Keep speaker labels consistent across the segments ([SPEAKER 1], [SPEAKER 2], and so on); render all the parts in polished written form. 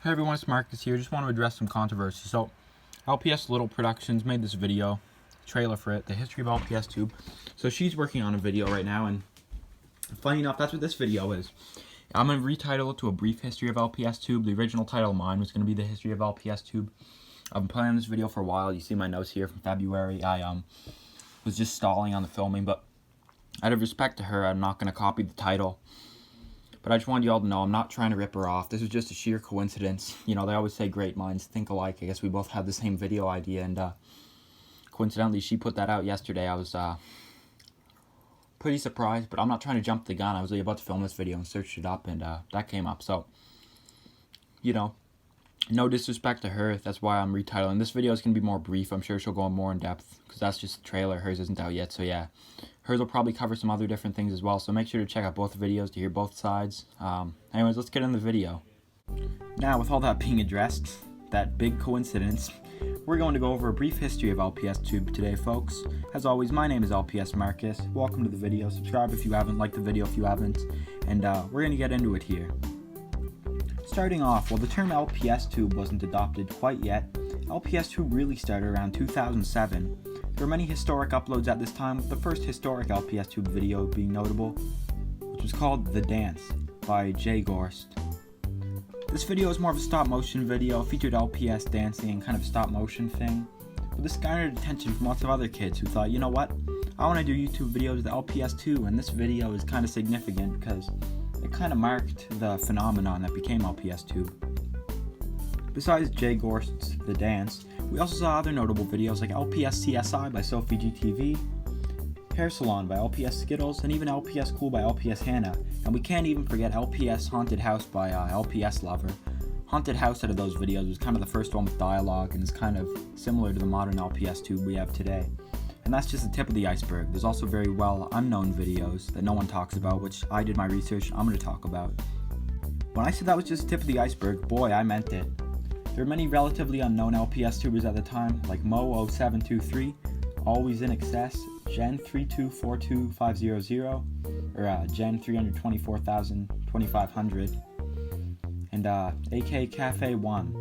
[SPEAKER 1] Hey everyone, it's Marcus here. Just want to address some controversy. So, LPS Little Productions made this video, trailer for it, the history of LPSTube. So she's working on a video right now, and funny enough, that's what this video is. I'm going to retitle it to A Brief History of LPSTube. The original title of mine was going to be The History of LPSTube. I've been planning this video for a while. You see my notes here from February. I was just stalling on the filming, but out of respect to her, I'm not going to copy the title. But I just wanted you all to know I'm not trying to rip her off. This was just a sheer coincidence. You know, they always say great minds think alike. I guess we both had the same video idea, and coincidentally, she put that out yesterday. I was pretty surprised, but I'm not trying to jump the gun. I was about to film this video and searched it up, and that came up. So, you know, no disrespect to her. That's why I'm retitling. This video is going to be more brief. I'm sure she'll go more in depth, because that's just a trailer. Hers isn't out yet, so yeah. Hers will probably cover some other different things as well, so make sure to check out both videos to hear both sides. Anyways, let's get in the video. Now, with all that being addressed, that big coincidence, we're going to go over a brief history of LPSTube today, folks. As always, my name is LPSMarcus. Welcome to the video. Subscribe if you haven't, like the video if you haven't, and we're going to get into it here. Starting off, while the term LPSTube wasn't adopted quite yet, LPSTube really started around 2007. There were many historic uploads at this time, with the first historic LPSTube video being notable, which was called The Dance by Jay Gorst. This video is more of a stop motion video, featured LPS dancing and kind of stop motion thing, but this garnered attention from lots of other kids who thought, you know what, I want to do YouTube videos with LPS too, and this video is kind of significant because it kind of marked the phenomenon that became LPSTube. Besides Jay Gorst's The Dance, we also saw other notable videos like LPS CSI by Sophie GTV, Hair Salon by LPS Skittles, and even LPS Cool by LPS Hannah. And we can't even forget LPS Haunted House by LPS Lover. Haunted House out of those videos was kind of the first one with dialogue and is kind of similar to the modern LPSTube we have today. And that's just the tip of the iceberg. There's also very well unknown videos that no one talks about, which I did my research, I'm going to talk about. When I said that was just the tip of the iceberg, boy, I meant it. There were many relatively unknown LPS tubers at the time, like Mo0723, Always in Excess, Gen 3242500, or Gen 324,2500, and AK Cafe 1.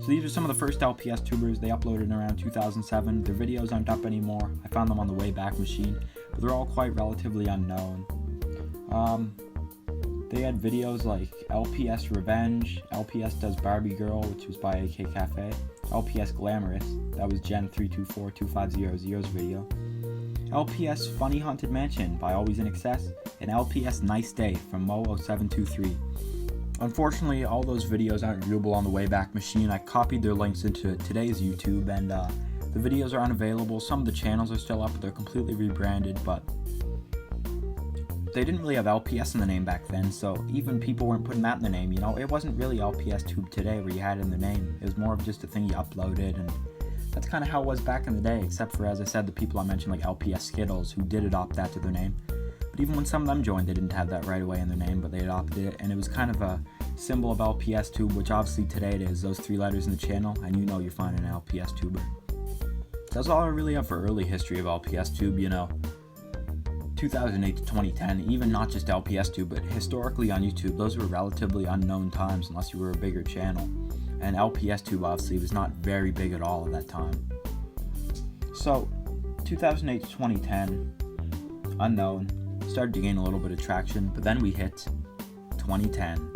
[SPEAKER 1] So these are some of the first LPS tubers. They uploaded around 2007. Their videos aren't up anymore. I found them on the Wayback Machine, but they're all quite relatively unknown. They had videos like LPS Revenge, LPS Does Barbie Girl, which was by AK Cafe, LPS Glamorous, that was Gen 3242500's video, LPS Funny Haunted Mansion by Always in Excess, and LPS Nice Day from Mo0723. Unfortunately, all those videos aren't viewable on the Wayback Machine. I copied their links into today's YouTube, and the videos are unavailable. Some of the channels are still up, but they're completely rebranded, but they didn't really have LPS in the name back then, so even people weren't putting that in the name, you know. It wasn't really LPSTube today where you had it in the name. It was more of just a thing you uploaded, and that's kind of how it was back in the day, except for, as I said, the people I mentioned like LPS Skittles, who did adopt that to their name. But even when some of them joined, they didn't have that right away in their name, but they adopted it, and it was kind of a symbol of LPSTube, which obviously today it is, those 3 letters in the channel, and you know you're finding an LPSTuber. That's all I really have for early history of LPSTube, you know. 2008 to 2010, even not just LPSTube, but historically on YouTube, those were relatively unknown times unless you were a bigger channel. And LPSTube obviously was not very big at all at that time. So, 2008 to 2010, unknown, started to gain a little bit of traction, but then we hit 2010.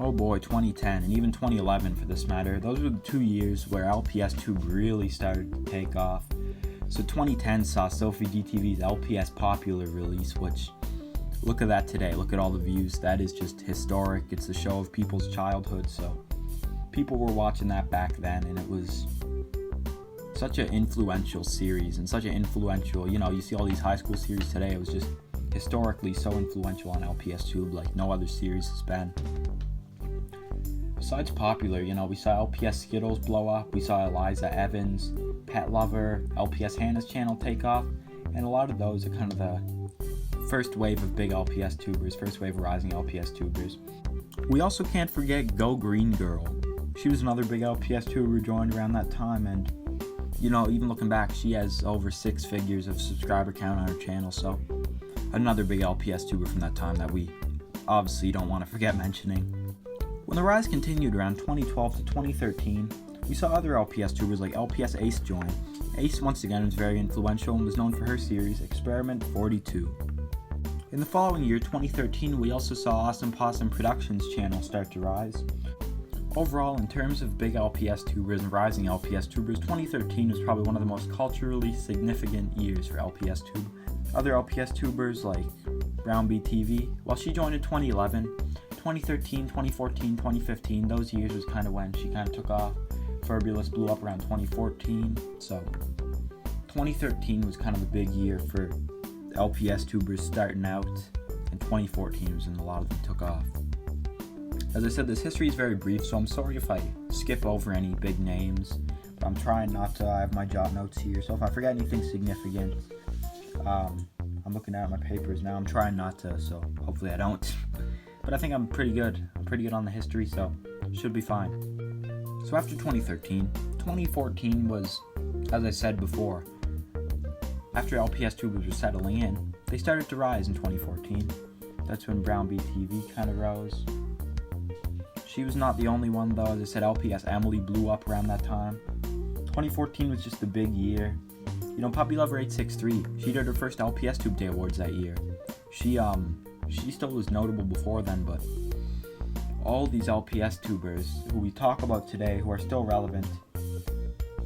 [SPEAKER 1] Oh boy, 2010, and even 2011 for this matter. Those were the 2 years where LPSTube really started to take off. So 2010 saw Sophie GTV's LPS Popular release, which, look at that today, look at all the views, that is just historic. It's the show of people's childhood, so people were watching that back then, and it was such an influential series, and such an influential, you know, you see all these high school series today, it was just historically so influential on LPSTube like no other series has been. Besides Popular, you know, we saw LPS Skittles blow up, we saw Eliza Evans, Pet Lover, LPS Hannah's channel take off, and a lot of those are kind of the first wave of big LPS tubers, first wave of rising LPS tubers. We also can't forget Go Green Girl. She was another big LPS tuber who joined around that time, and, you know, even looking back, she has over 6 figures of subscriber count on her channel, so another big LPS tuber from that time that we obviously don't want to forget mentioning. When the rise continued around 2012 to 2013, we saw other LPS tubers like LPS Ace join. Ace once again was very influential and was known for her series Experiment 42. In the following year, 2013, we also saw Awesome Possum Productions channel start to rise. Overall, in terms of big LPS tubers and rising LPS tubers, 2013 was probably one of the most culturally significant years for LPS tube. Other LPS tubers like Brown Bee TV, well, she joined in 2011. 2013, 2014, 2015, those years was kind of when she kind of took off. Littlest blew up around 2014, so 2013 was kind of a big year for LPS tubers starting out, and 2014 was when a lot of them took off. As I said, this history is very brief, so I'm sorry if I skip over any big names, but I'm trying not to. I have my jot notes here, so if I forget anything significant, I'm looking at my papers now. I'm trying not to, so hopefully I don't. But I think I'm pretty good. I'm pretty good on the history, so should be fine. So after 2013, 2014 was, as I said before, after LPS tubers were settling in, they started to rise in 2014. That's when Brown Bee TV kind of rose. She was not the only one though. As I said, LPS Emily blew up around that time. 2014 was just a big year. You know, Puppy Lover 863, she did her first LPS Tube Day Awards that year. She still was notable before then, but all these LPS tubers who we talk about today who are still relevant,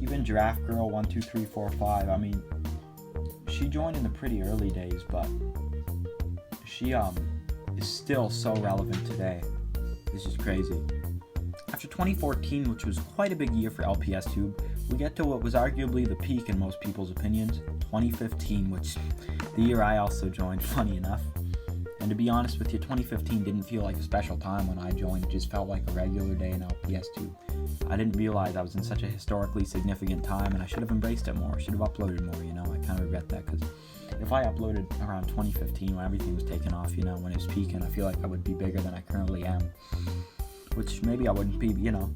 [SPEAKER 1] even Giraffe Girl 12345, I mean, she joined in the pretty early days, but she is still so relevant today. This is crazy. After 2014, which was quite a big year for LPS Tube, we get to what was arguably the peak in most people's opinions, 2015, which the year I also joined, funny enough. And to be honest with you, 2015 didn't feel like a special time when I joined. It just felt like a regular day in LPS Tube. I didn't realize I was in such a historically significant time, and I should have embraced it more. I should have uploaded more, you know. I kind of regret that, because if I uploaded around 2015 when everything was taking off, you know, when it was peaking, I feel like I would be bigger than I currently am. Which maybe I wouldn't be, you know.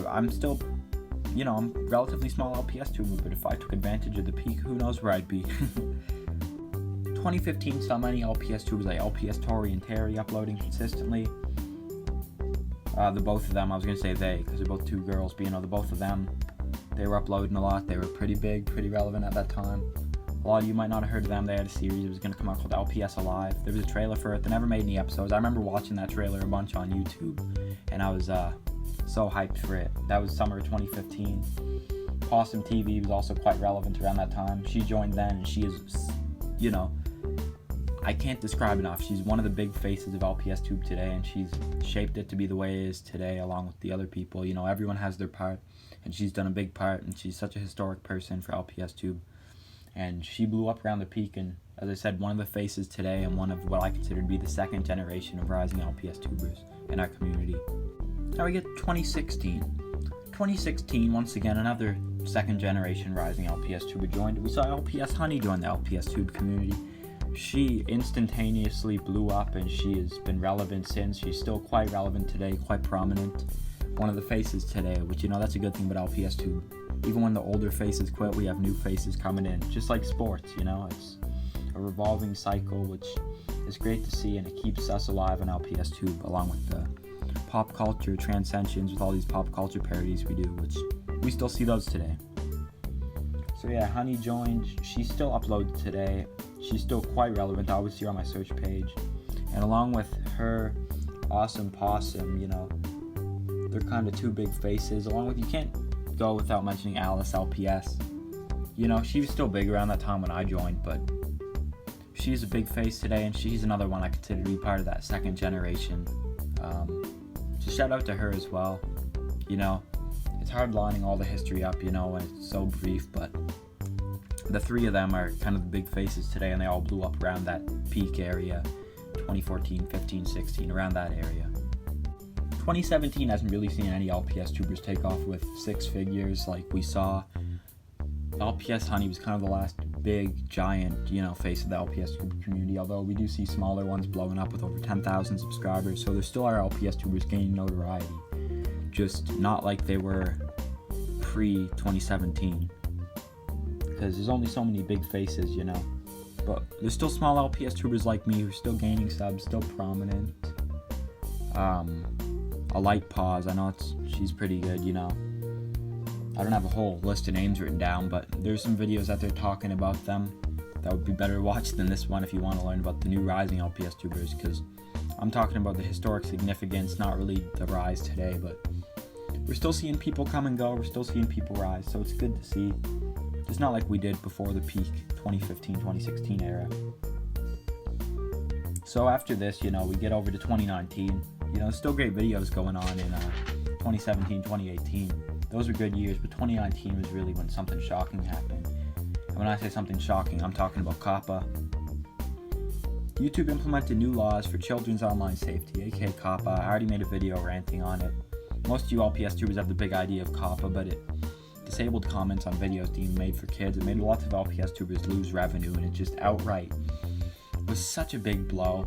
[SPEAKER 1] I'm still, you know, I'm a relatively small LPS tuber, but if I took advantage of the peak, who knows where I'd be. 2015 saw many LPS tubers like LPS Tori and Terry uploading consistently. The both of them, I was going to say they, because they're both two girls, but you know, the both of them, they were uploading a lot. They were pretty big, pretty relevant at that time. A lot of you might not have heard of them. They had a series that was going to come out called LPS Alive. There was a trailer for it. They never made any episodes. I remember watching that trailer a bunch on YouTube, and I was so hyped for it. That was summer of 2015. Possum TV was also quite relevant around that time. She joined then, and she is, you know, I can't describe enough. She's one of the big faces of LPS Tube today, and she's shaped it to be the way it is today, along with the other people. You know, everyone has their part, and she's done a big part, and she's such a historic person for LPS Tube. And she blew up around the peak, and as I said, one of the faces today, and one of what I consider to be the second generation of rising LPS tubers in our community. Now we get 2016. 2016, once again, another second generation rising LPS tuber joined. We saw LPS Honey join the LPS Tube community. She instantaneously blew up, and she has been relevant since. She's still quite relevant today, quite prominent. One of the faces today, which, you know, that's a good thing about LPS Tube. Even when the older faces quit, we have new faces coming in. Just like sports, you know, it's a revolving cycle, which is great to see, and it keeps us alive on LPS Tube, along with the pop culture transcensions with all these pop culture parodies we do, which we still see those today. So yeah, Honey joined. She still uploads today. She's still quite relevant. I always see her on my search page. And along with her, Awesome Possum, you know, they're kind of two big faces. Along with, you can't go without mentioning Alice LPS. You know, she was still big around that time when I joined, but she's a big face today, and she's another one I consider to be part of that second generation. So shout out to her as well. You know, it's hard lining all the history up, you know, when it's so brief, but the three of them are kind of the big faces today, and they all blew up around that peak area, 2014, 15, 16, around that area. 2017 hasn't really seen any LPS tubers take off with six figures like we saw. LPS Honey was kind of the last big, giant, you know, face of the LPS tuber community, although we do see smaller ones blowing up with over 10,000 subscribers, so there still are LPS tubers gaining notoriety, just not like they were pre-2017, because there's only so many big faces, you know, but there's still small LPS tubers like me who are still gaining subs, still prominent. a light pause. I know she's pretty good, you know. I don't have a whole list of names written down, but there's some videos that they're talking about them that would be better to watch than this one if you want to learn about the new rising LPS tubers, because I'm talking about the historic significance, not really the rise today, but we're still seeing people come and go, we're still seeing people rise, so it's good to see. It's not like we did before the peak 2015, 2016 era. So after this, you know, we get over to 2019. You know, still great videos going on in 2017, 2018. Those were good years, but 2019 was really when something shocking happened. And when I say something shocking, I'm talking about COPPA. YouTube implemented new laws for children's online safety, aka COPPA. I already made a video ranting on it. Most of you LPS tubers have the big idea of COPPA, but it disabled comments on videos deemed made for kids. It made lots of LPS tubers lose revenue, and it just outright was such a big blow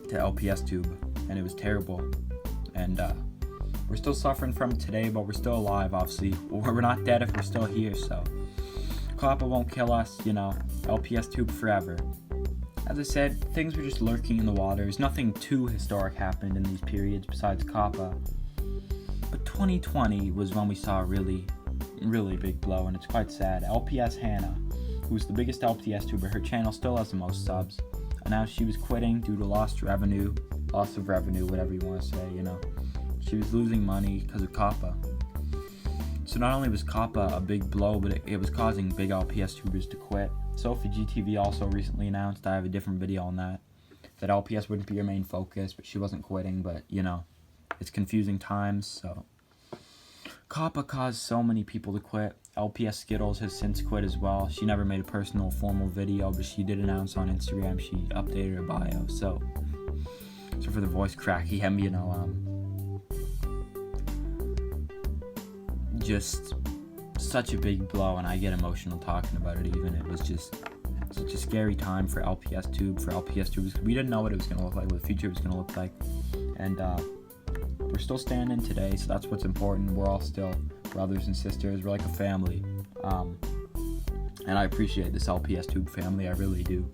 [SPEAKER 1] to LPS tube, and it was terrible. And we're still suffering from it today, but we're still alive, obviously. We're not dead if we're still here, so COPPA won't kill us, you know. LPS tube forever. As I said, things were just lurking in the waters. Nothing too historic happened in these periods besides COPPA. But 2020 was when we saw a really, really big blow, and it's quite sad. LPS Hannah, who's the biggest LPS tuber, her channel still has the most subs. Announced she was quitting due to loss of revenue, whatever you want to say, you know. She was losing money because of COPPA. So not only was COPPA a big blow, but it was causing big LPS tubers to quit. Sophie GTV also recently announced, I have a different video on that LPS wouldn't be her main focus, but she wasn't quitting, but you know, it's confusing times, so. COPPA caused so many people to quit. LPS Skittles has since quit as well. She never made a personal formal video, but she did announce on Instagram she updated her bio, so for the voice crack, you know, just such a big blow, and I get emotional talking about it even. It was just such a scary time for LPS tube, for LPS tubers. We didn't know what it was going to look like, what the future was going to look like, and we're still standing today, so that's what's important. We're all still brothers and sisters. We're like a family, and I appreciate this LPS tube family, I really do.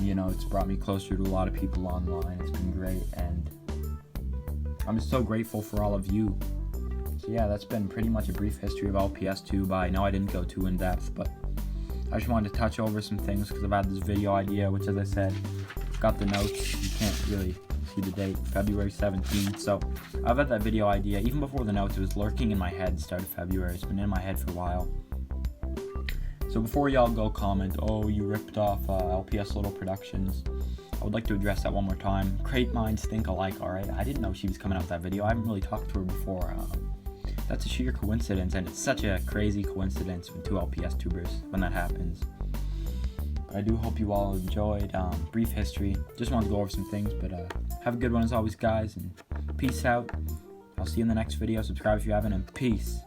[SPEAKER 1] You know, it's brought me closer to a lot of people online. It's been great, and I'm just so grateful for all of you. So yeah, that's been pretty much a brief history of LPS tube. I know I didn't go too in depth, but I just wanted to touch over some things because I've had this video idea, which, as I said, got the notes. You can't really see the date, February 17th. So I've had that video idea even before the notes. It was lurking in my head start of February. It's been in my head for a while. So before y'all go comment, oh, you ripped off LPS Little Productions, I would like to address that one more time. Great minds think alike, alright? I didn't know she was coming out with that video. I haven't really talked to her before. That's a sheer coincidence, and it's such a crazy coincidence with two LPS tubers when that happens. But I do hope you all enjoyed. Brief history. Just wanted to go over some things, but have a good one as always, guys, and peace out. I'll see you in the next video. Subscribe if you haven't, and peace.